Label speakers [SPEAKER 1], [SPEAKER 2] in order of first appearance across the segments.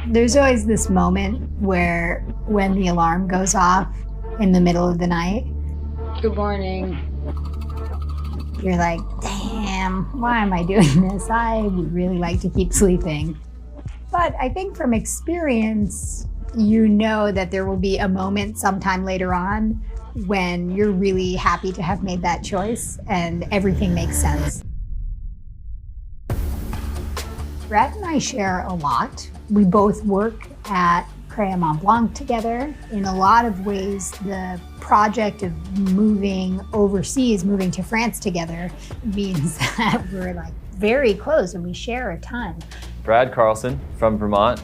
[SPEAKER 1] There's always this moment where when the alarm goes off in the middle of the night,
[SPEAKER 2] Good morning.
[SPEAKER 1] you're like, damn, why am I doing this? I would really like to keep sleeping. But I think from experience, you know that there will be a moment sometime later on when you're really happy to have made that choice and everything makes sense. Brett and I share a lot. We both work at Mont Blanc together. In a lot of ways, the project of moving overseas, moving to France together, means that we're like very close and we share a ton.
[SPEAKER 3] Brad Carlson from Vermont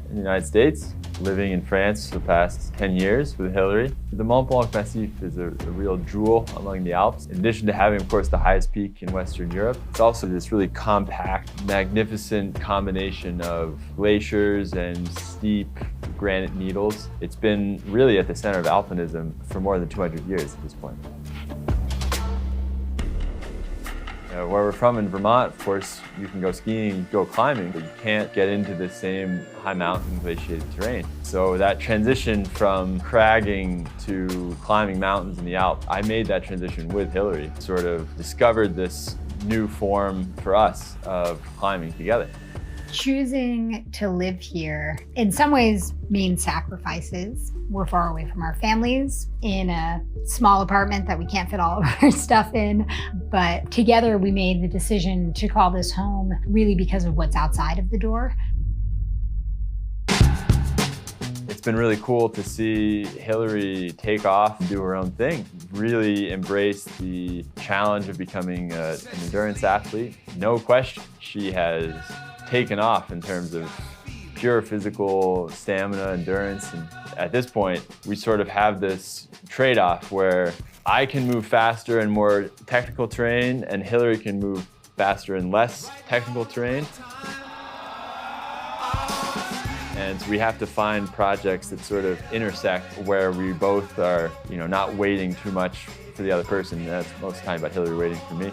[SPEAKER 3] in the United States, living in France for the past 10 years with Hillary. The Mont Blanc Massif is a real jewel among the Alps. In addition to having, of course, the highest peak in Western Europe, it's also this really compact, magnificent combination of glaciers and steep granite needles. It's been really at the center of alpinism for more than 200 years at this point. Where we're from in Vermont, of course, you can go skiing, go climbing, but you can't get into the same high mountain glaciated terrain. So that transition from cragging to climbing mountains in the Alps, I made that transition with Hillary, sort of discovered this new form for us of climbing together.
[SPEAKER 1] Choosing to live here in some ways means sacrifices. We're far away from our families in a small apartment that we can't fit all of our stuff in. But together we made the decision to call this home really because of what's outside of the door.
[SPEAKER 3] It's been really cool to see Hillary take off and do her own thing, really embrace the challenge of becoming an endurance athlete. No question, she has taken off in terms of pure physical stamina, endurance. And at this point, we sort of have this trade-off where I can move faster in more technical terrain and Hillary can move faster in less technical terrain. And so we have to find projects that sort of intersect where we both are, not waiting too much for the other person. That's most of the time about Hillary waiting for me.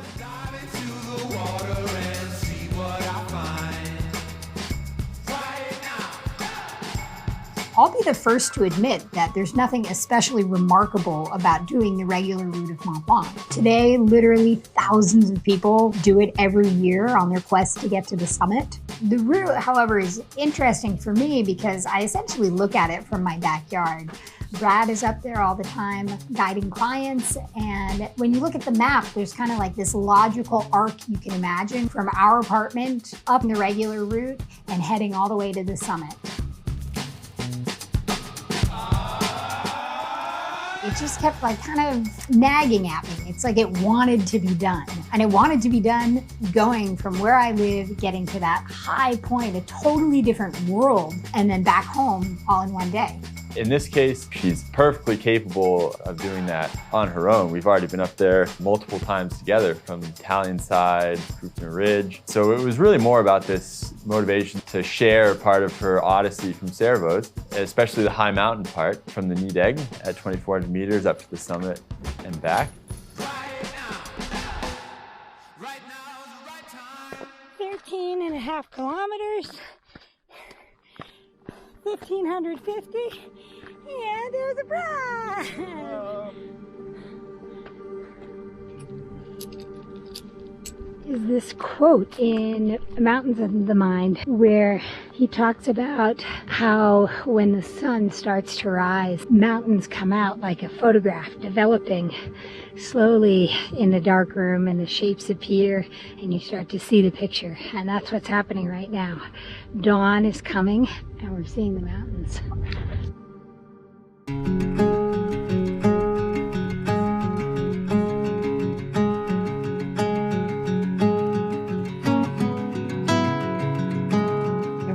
[SPEAKER 1] I'll be the first to admit that there's nothing especially remarkable about doing the regular route of Mont Blanc. Today, literally thousands of people do it every year on their quest to get to the summit. The route, however, is interesting for me because I essentially look at it from my backyard. Brad is up there all the time guiding clients, and when you look at the map, there's kind of like this logical arc you can imagine from our apartment up the regular route and heading all the way to the summit. It just kept kind of nagging at me. It's like it wanted to be done. And it wanted to be done going from where I live, getting to that high point, a totally different world, and then back home all in one day.
[SPEAKER 3] In this case, she's perfectly capable of doing that on her own. We've already been up there multiple times together from the Italian side, Krupner Ridge. So it was really more about this motivation to share part of her odyssey from Servoz, especially the high mountain part from the Nidegg at 2,400 meters up to the summit and back.
[SPEAKER 2] 13.5 kilometers. 1,550, and there's a prize! Is this quote in Mountains of the Mind where he talks about how when the sun starts to rise, mountains come out like a photograph, developing slowly in the dark room and the shapes appear and you start to see the picture. And that's what's happening right now. Dawn is coming and we're seeing the mountains.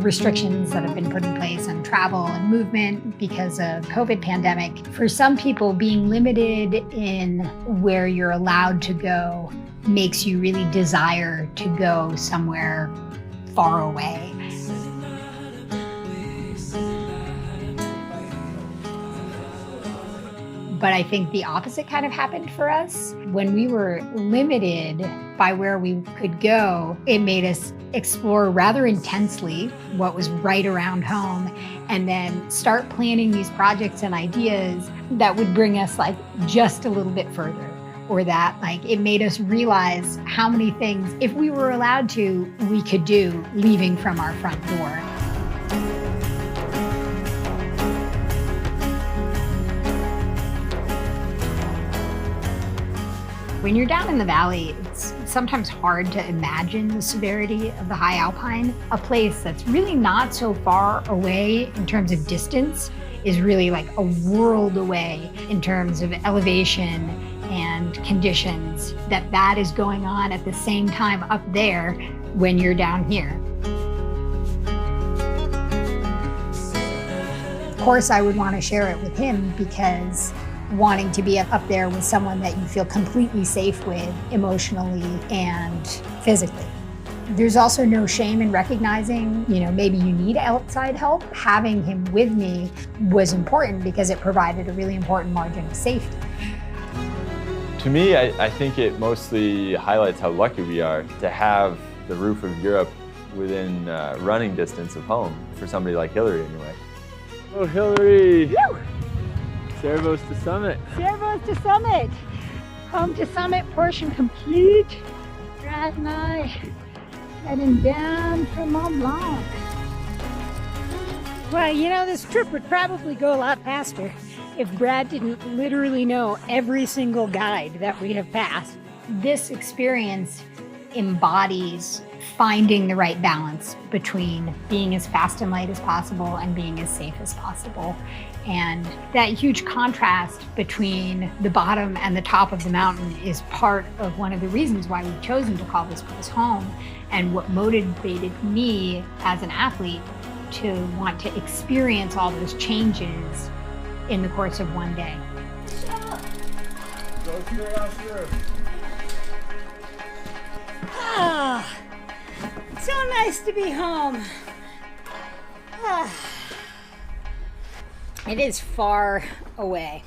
[SPEAKER 1] Restrictions that have been put in place on travel and movement because of COVID pandemic. For some people, being limited in where you're allowed to go makes you really desire to go somewhere far away. But I think the opposite kind of happened for us. When we were limited by where we could go, it made us explore rather intensely what was right around home, and then start planning these projects and ideas that would bring us like just a little bit further, or that like it made us realize how many things, if we were allowed to, we could do leaving from our front door. When you're down in the valley, it's sometimes hard to imagine the severity of the high alpine. A place that's really not so far away in terms of distance is really like a world away in terms of elevation and conditions, that is going on at the same time up there when you're down here. Of course, I would want to share it with him, because wanting to be up there with someone that you feel completely safe with emotionally and physically. There's also no shame in recognizing, maybe you need outside help. Having him with me was important because it provided a really important margin of safety.
[SPEAKER 3] To me, I think it mostly highlights how lucky we are to have the roof of Europe within running distance of home, for somebody like Hillary anyway. Oh, Hillary!
[SPEAKER 2] Woo!
[SPEAKER 3] Servos to Summit.
[SPEAKER 2] Servos to Summit. Home to Summit, portion complete. Brad and I heading down from Mont Blanc. Well, this trip would probably go a lot faster if Brad didn't literally know every single guide that we have passed.
[SPEAKER 1] This experience embodies finding the right balance between being as fast and light as possible and being as safe as possible. And that huge contrast between the bottom and the top of the mountain is part of one of the reasons why we've chosen to call this place home, and what motivated me as an athlete to want to experience all those changes in the course of one day.
[SPEAKER 3] Go straight out through.
[SPEAKER 2] Ah, it's so nice to be home. Ah. It is far away.